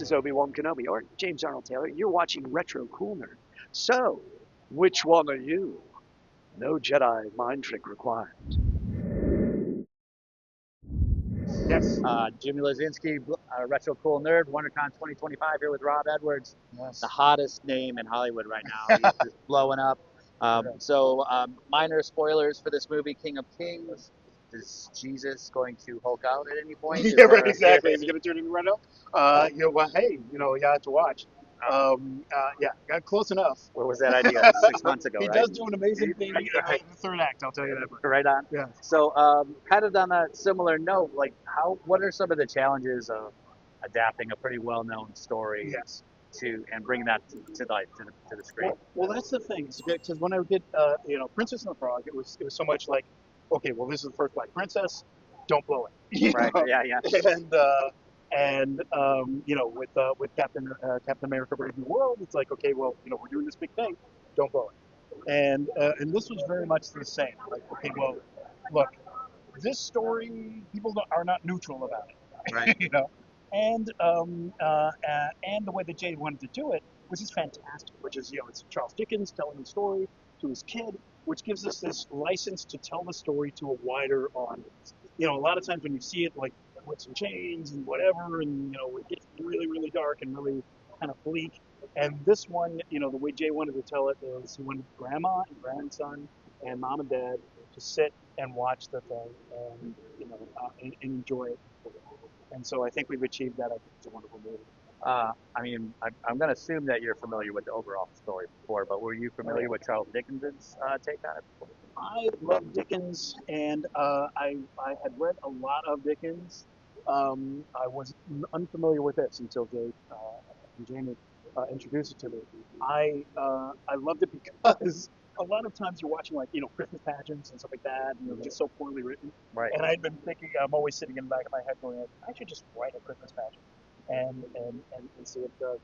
is Obi-Wan Kenobi, or James Arnold Taylor. You're watching Retro Cool Nerd. So, which one are you? No Jedi mind trick required. Yes. Jimmy Lazinski, Retro Cool Nerd, WonderCon 2025 here with Rob Edwards, Yes. the hottest name in Hollywood right now. He's just blowing up. Minor spoilers for this movie, King of Kings. Is Jesus going to Hulk out at any point? Yeah, right, exactly. Is he going to turn into Reno? Well, hey, you have to watch. Yeah, got close enough. Where was that idea? 6 months ago, He right? does do an amazing thing in the third act, I'll tell you that much. Right on. Yeah. So, kind of on a similar note, like what are some of the challenges of adapting a pretty well-known story Yes. and bringing that to the screen? Well, that's the thing, because when I did, Princess and the Frog, it was so much like, okay, well, this is the first Black princess, don't blow it. Right. Yeah. And with Captain America: Brave New World, it's like, okay, well, we're doing this big thing, don't blow it. And this was very much the same. Like, okay, well, look, this story, people are not neutral about it, Right. and the way that Jay wanted to do it, which is fantastic. Which is, it's Charles Dickens telling the story to his kid, which gives us this license to tell the story to a wider audience. A lot of times when you see it, like, with some chains and whatever, and it gets really, really dark and really kind of bleak. And this one, the way Jay wanted to tell it is he wanted grandma and grandson and mom and dad to sit and watch the thing and and enjoy it. And so I think we've achieved that. I think it's a wonderful movie. I'm going to assume that you're familiar with the overall story before, but were you familiar with Charles Dickens' take on it before? I love Dickens, and I had read a lot of Dickens. I was unfamiliar with this until Jamie introduced it to me. I loved it because a lot of times you're watching, like, Christmas pageants and stuff like that, and just so poorly written. Right. And I'd been thinking, I'm always sitting in the back of my head going, I should just write a Christmas pageant and see if it does.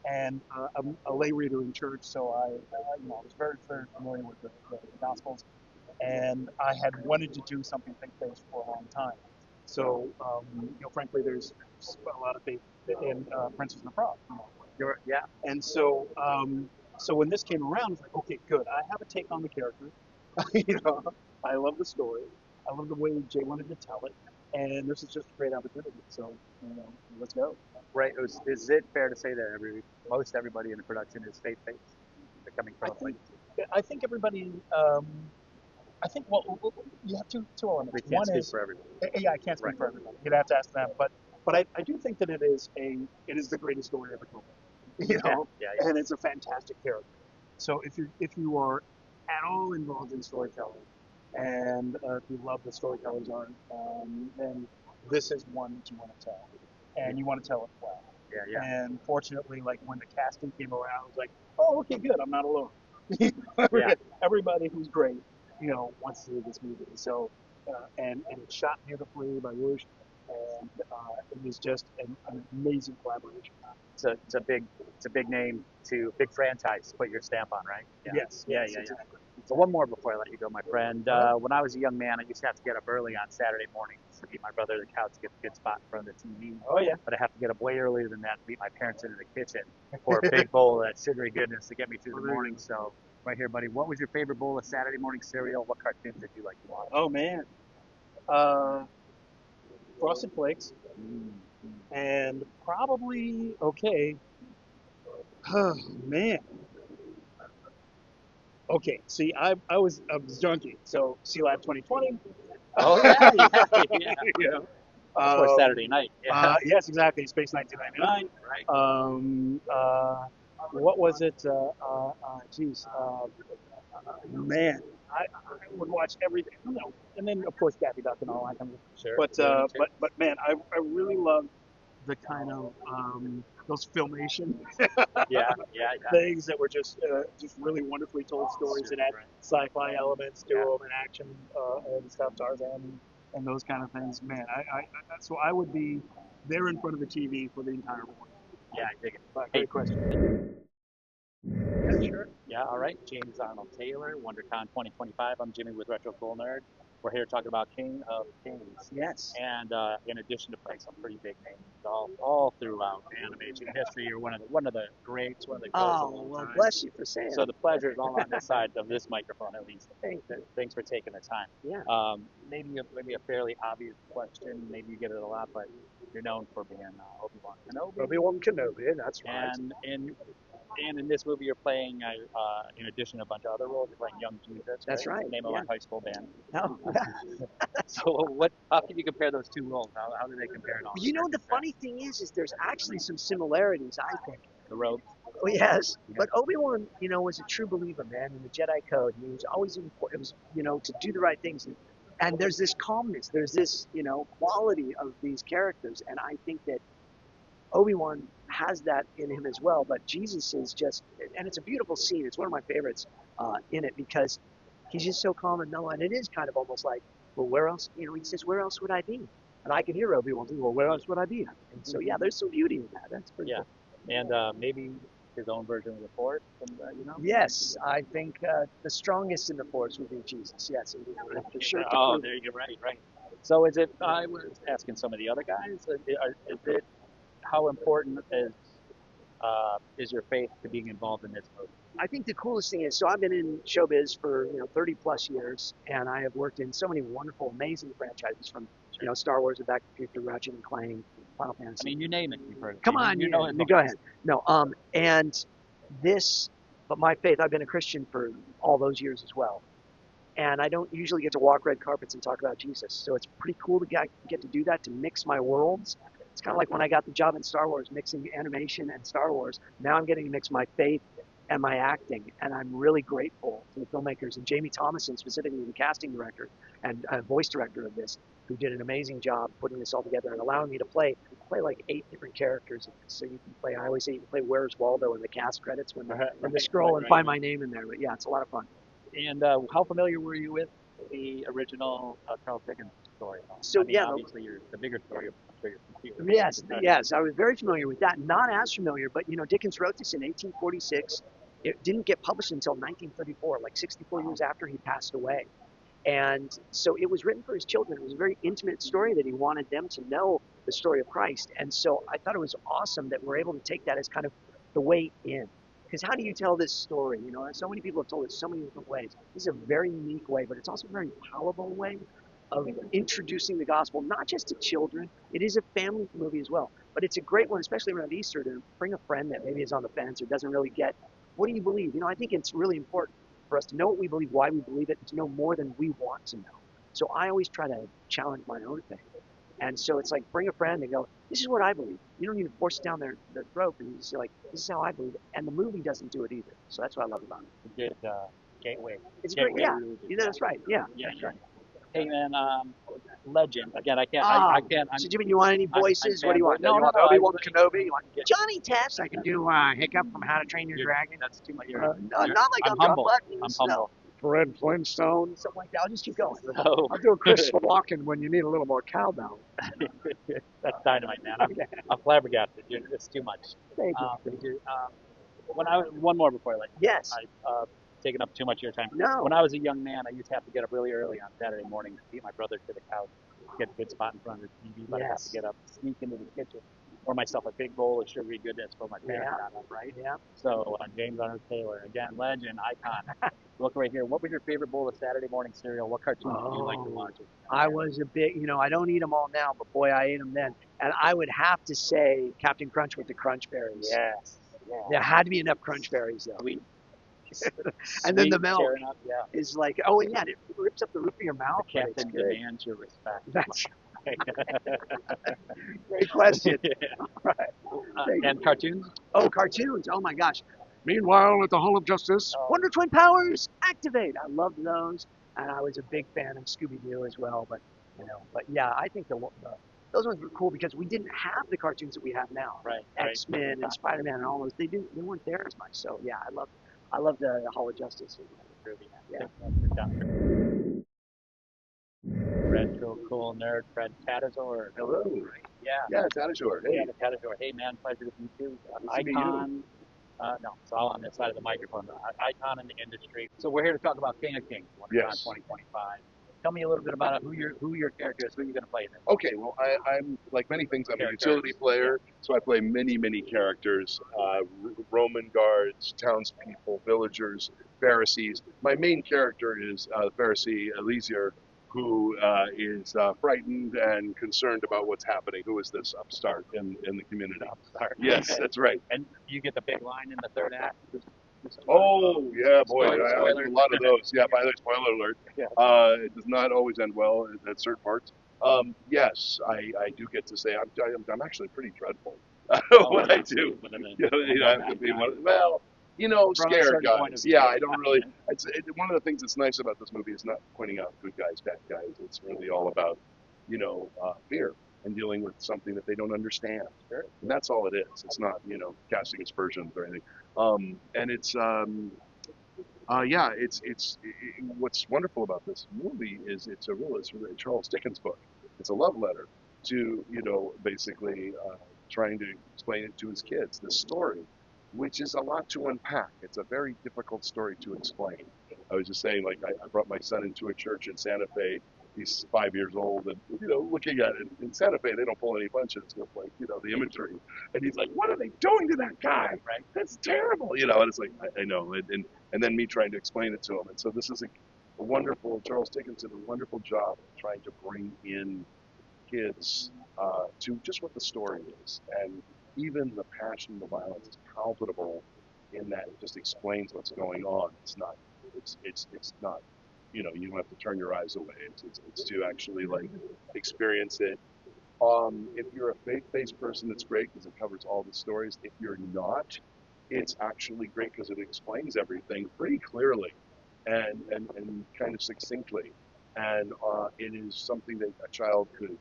And I'm a lay reader in church, so I was very, very familiar with the Gospels, and I had wanted to do something faith-based for a long time. So, frankly, there's a lot of faith in Princess and the Frog. Yeah. And so, so when this came around, it's like, okay, good. I have a take on the character. I love the story. I love the way Jay wanted to tell it, and this is just a great opportunity. So, let's go. Right. Is it fair to say that most everybody in the production is faith-based? They're coming from I think everybody. I think, well, you have two elements. We can't One speak is for everybody. Yeah, I can't speak for everybody. You'd have to ask them, but I do think that it is the greatest story ever told. Yeah. And it's a fantastic character. So if you are at all involved in storytelling, and if you love the storyteller's art, then this is one that you want to tell, and you want to tell it well. Yeah. And fortunately, like, when the casting came around, I was like, oh, okay, good, I'm not alone. Everybody who's great, wants to do this movie. So, and it's shot beautifully by Rouge, and it was just an amazing collaboration. It's a big name big franchise to put your stamp on, right? Yes. Exactly. So one more before I let you go, my friend. When I was a young man, I used to have to get up early on Saturday mornings to meet my brother at the couch to get a good spot in front of the TV. Oh, yeah. But I have to get up way earlier than that to meet my parents into the kitchen for a big bowl of that sugary goodness to get me through the morning. So right here, buddy, what was your favorite bowl of Saturday morning cereal? What cartoons did you like to watch? Oh, man. Frosted Flakes. And probably, okay. Oh, man. Okay, see, I was a junkie, so C-Lab 2020. Oh, yeah. Of course, Saturday night. Yeah. Yes, exactly. Space 1999. Right. What was it? Man, I would watch everything. And then of course Daffy Duck and all that kind of stuff. Sure. But man, I really love the kind of those filmation things that were just really wonderfully told stories that had sci-fi elements to them and action and stuff, Tarzan and those kind of things. Man, so I would be there in front of the TV for the entire morning. Yeah, I dig it. Great question. Yeah, sure. Yeah, all right. James Arnold Taylor, WonderCon 2025. I'm Jimmy with Retro Cool Nerd. We're here talking about King of Kings. Yes. And in addition to playing some pretty big names all throughout animation history, you're one of the greats, one of the greats of Oh, all well, time. bless you for saying So it. the pleasure is all on this side of this microphone, at least. Thank you. Thanks for taking the time. Yeah. Maybe a fairly obvious question. Maybe you get it a lot, but you're known for being Obi-Wan Kenobi. Obi-Wan Kenobi, that's right. And in this movie, you're playing, in addition to a bunch of other roles, you're playing young Jesus. That's right. Name of our high school band. Oh. So how can you compare those two roles? How do they compare at all? You know, the funny thing is there's actually some similarities, I think. The robes. Oh, yes, but Obi-Wan, was a true believer, man, in the Jedi code. He was always important. It was, to do the right things. And there's this calmness. There's this, quality of these characters. And I think that Obi-Wan has that in him as well. But Jesus is just, and it's a beautiful scene. It's one of my favorites in it because he's just so calm and mellow. And it is kind of almost like, well, where else, he says, where else would I be? And I can hear Obi-Wan think, well, where else would I be? And so, yeah, there's some beauty in that. That's pretty cool. And maybe his own version of the Force, Yes, I think the strongest in the Force would be Jesus. Yes, for sure. Oh, there you go. Right. So is it? I was asking some of the other guys. Is it how important is your faith to being involved in this movie? I think the coolest thing is, so I've been in showbiz for 30 plus years, and I have worked in so many wonderful, amazing franchises from Star Wars and Back to the Future, Ratchet and Clank, Final Fantasy. I mean, you name it. You've heard. Come on, go ahead. No, but my faith, I've been a Christian for all those years as well. And I don't usually get to walk red carpets and talk about Jesus. So it's pretty cool to get to do that, to mix my worlds. It's kind of like when I got the job in Star Wars, mixing animation and Star Wars. Now I'm getting to mix my faith and my acting. And I'm really grateful to the filmmakers and Jamie Thomason, specifically the casting director and voice director of this, who did an amazing job putting this all together and allowing me to play like 8 different characters. So you can play, I always say you can play Where's Waldo in the cast credits when they scroll and find my name in there. But yeah, it's a lot of fun. And how familiar were you with the original Charles Dickens story? So obviously the bigger story. I'm sure you're familiar. Yes, I was very familiar with that. Not as familiar, but Dickens wrote this in 1846. It didn't get published until 1934, like 64 years after he passed away. And so it was written for his children. It was a very intimate story that he wanted them to know the story of Christ. And so I thought it was awesome that we're able to take that as kind of the way in. Because how do you tell this story? So many people have told it so many different ways. This is a very unique way, but it's also a very palatable way of introducing the gospel, not just to children. It is a family movie as well. But it's a great one, especially around Easter, to bring a friend that maybe is on the fence or doesn't really get, what do you believe? I think it's really important for us to know what we believe, why we believe it, and to know more than we want to know. So I always try to challenge my own faith. And so it's like, bring a friend and go, this is what I believe. You don't need to force it down their throat, and you just say, like, this is how I believe it. And the movie doesn't do it either. So that's what I love about it. A good gateway. It's great, yeah. That's right, yeah. That's right. Hey, man, legend. Again, I can't. So, Jimmy, you want any voices? What do you want? No, you want Obi-Wan Kenobi? You want Johnny Test? I can do Hiccup from How to Train Your Dragon. That's too much. Not like I'm humble. I'm humble. Fred Flintstone, something like that. I'll just keep going. So, I'll do a Chris Walken when you need a little more cowbell. That's dynamite, man. I'm flabbergasted. It's too much. Thank you. One more before I let you. Yes. I've taken up too much of your time. No. When I was a young man, I used to have to get up really early on Saturday morning to beat my brother to the couch, get a good spot in front of the TV, but I have to get up, sneak into the kitchen, pour myself a big bowl of sugary goodness for my parents got up, right? Yeah. So James Arnold Taylor, again, legend, icon. Look right here. What was your favorite bowl of Saturday morning cereal? What cartoons did you like to watch? I was a big, I don't eat them all now, but boy, I ate them then. And I would have to say Captain Crunch with the Crunch Berries. Yes. There had to be enough Crunch Berries, though. Sweet. And then the milk Up, is like, oh, and yeah, it rips up the roof of your mouth. The captain demands your respect. That's great question. And cartoons? Oh, cartoons. Oh, my gosh. Meanwhile, at the Hall of Justice, Wonder Twin Powers, activate. I loved those. And I was a big fan of Scooby-Doo as well. But yeah, I think those ones were cool because we didn't have the cartoons that we have now. Right. X-Men and Spider-Man and all those. They weren't there as much. So, yeah, I love the Hall of Justice. Yeah. Retro cool nerd Fred Tatasciore. Hello. Yeah. Yeah, Tatasciore. Hey. Yeah, Tatasciore. Hey, man, pleasure to meet you. Nice to meet you. Icon No, so I'm on this side of the microphone. Icon in the industry. So we're here to talk about King of Kings, WonderCon Yes. 2025. Tell me a little bit about who your character is, who you're going to play this. Okay, well, I'm like many things. I'm a utility player, so I play many characters: Roman guards, townspeople, villagers, Pharisees. My main character is Pharisee Eleazar, who is frightened and concerned about what's happening. Who is this upstart in the community? Upstart. Yes, that's right. And you get the big line in the third act. Oh, yeah, boy, I Spoiler. do a lot of those. Yeah, by the way, spoiler alert. Yeah. It does not always end well at certain parts. Yes, I do get to say I'm actually pretty dreadful what I do. I have to be well, scared guys. Yeah, I don't really. One of the things that's nice about this movie is not pointing out good guys, bad guys. It's really all about, fear and dealing with something that they don't understand. And that's all it is. It's not, casting aspersions or anything. And it's what's wonderful about this movie is it's really a Charles Dickens book. It's a love letter to basically trying to explain it to his kids, the story, which is a lot to unpack. It's a very difficult story to explain. I was just saying, like, I brought my son into a church in Santa Fe. He's 5 years old, and looking at it in Santa Fe, they don't pull any punches with the imagery. And he's like, "What are they doing to that guy? Right? That's terrible." And it's like, I know, and then me trying to explain it to him. And so this is a wonderful, Charles Dickens did a wonderful job of trying to bring in kids to just what the story is, and even the passion, the violence is palpable in that it just explains what's going on. It's not, it's not, you don't have to turn your eyes away. It's to actually like experience it. If you're a faith-based person, it's great because it covers all the stories. If you're not, it's actually great because it explains everything pretty clearly and kind of succinctly. And it is something that a child could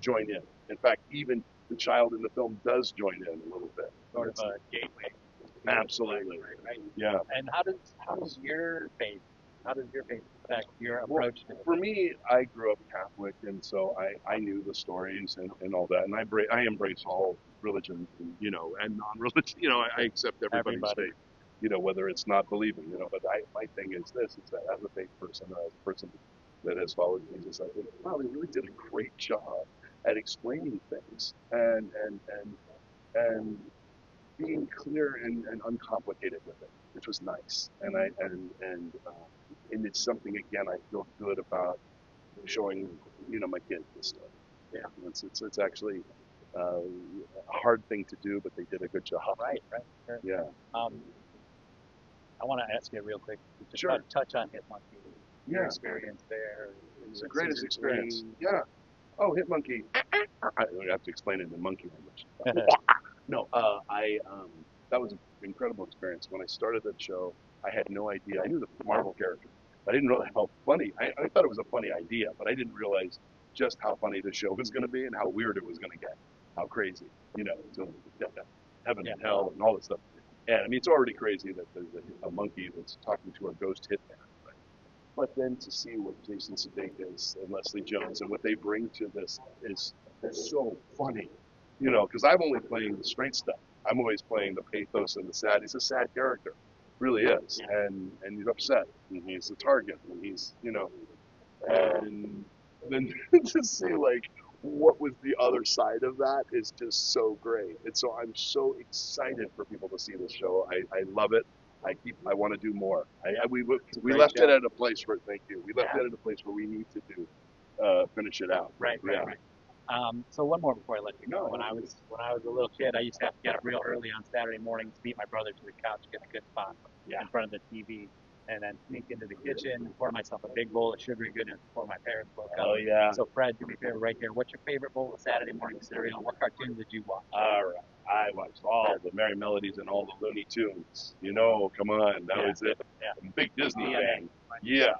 join in. In fact, even the child in the film does join in a little bit. Sort of a gateway. Absolutely. Right. Yeah. And how does your faith affect your approach to it? For me, I grew up Catholic, and so I knew the stories and all that, and I embrace all religions, and non-religion. I accept everybody's faith. Whether it's not believing. But my thing is this: is that as a faith person, or as a person that has followed Jesus, I think, wow, they really did a great job at explaining things and being clear and uncomplicated with it, which was nice. And it's something, again, I feel good about showing my kids this stuff. Yeah, it's actually a hard thing to do, but they did a good job. Right. Sure. Yeah. I want to ask you real quick. Sure. Touch on Hit Monkey. Your Yeah. experience there. It's the greatest experience. Yeah. Oh, Hit Monkey. I have to explain it in monkey language. No, that was an incredible experience. When I started that show, I had no idea. I knew the Marvel character. I didn't realize how funny. I thought it was a funny idea, but I didn't realize just how funny the show was going to be and how weird it was going to get. How crazy, to heaven and hell and all this stuff. And I mean, it's already crazy that there's a monkey that's talking to a ghost hitman. But then to see what Jason Sudeikis and Leslie Jones and what they bring to this is so funny. Because I'm only playing the straight stuff. I'm always playing the pathos and the sad. He's a sad character, really is, and he's upset, and he's a target, and he's, and then to see like what was the other side of that is just so great. And so I'm so excited for people to see this show. I love it. I want to do more. We left it at a place where, thank you. We left it at a place where we need to finish it out. Right. So one more before I let you go. When I was a little kid, I used to have to get up real early on Saturday mornings to beat my brother to the couch, get a good spot in front of the TV, and then sneak into the kitchen, pour myself a big bowl of sugary goodness before my parents woke up. Oh yeah. So Fred, do me a favor right here. What's your favorite bowl of Saturday morning cereal? What cartoons did you watch? All right. I watched all the Merry Melodies and all the Looney Tunes. Come on, that was it. Yeah. I'm a big Disney fan. Yeah,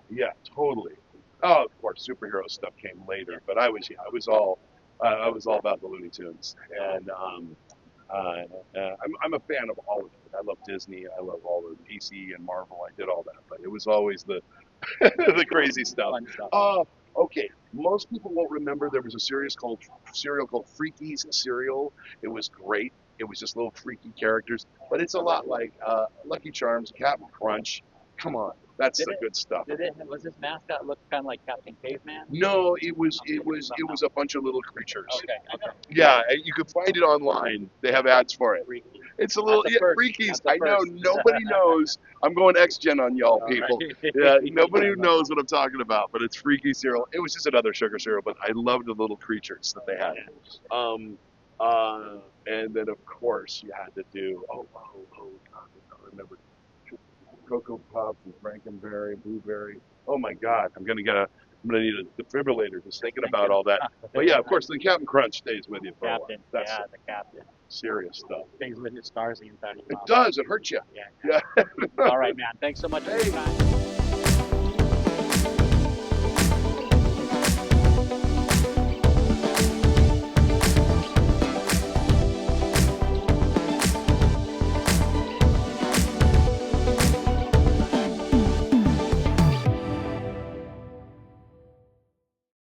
totally. Oh, of course, superhero stuff came later, but I was all about the Looney Tunes, and I'm a fan of all of it. I love Disney. I love all the DC and Marvel. I did all that, but it was always the the crazy stuff. Okay, most people won't remember there was a cereal called Freaky's Cereal. It was great. It was just little freaky characters, but it's a lot like Lucky Charms, Captain Crunch. Come on, that's the good stuff. Was this mascot look kind of like Captain Caveman? No, it was a bunch of little creatures. Okay. Yeah, and you can find it online. They have ads for it. Freaky. It's a little freakies. I know nobody knows. I'm going X-Gen on y'all people. Right. Yeah, nobody knows what I'm talking about, but it's freaky cereal. It was just another sugar cereal, but I loved the little creatures that they had. And then of course you had to do God, I don't remember. Cocoa Puffs and Frankenberry, Blueberry. Oh my God, I'm gonna need a defibrillator just thinking about all that. But yeah, of course, the Captain Crunch stays with you for a while. That's the captain. Serious stuff. Things with your stars inside of your It mouth. does. It hurts you. Yeah. All right, man. Thanks so much for your time.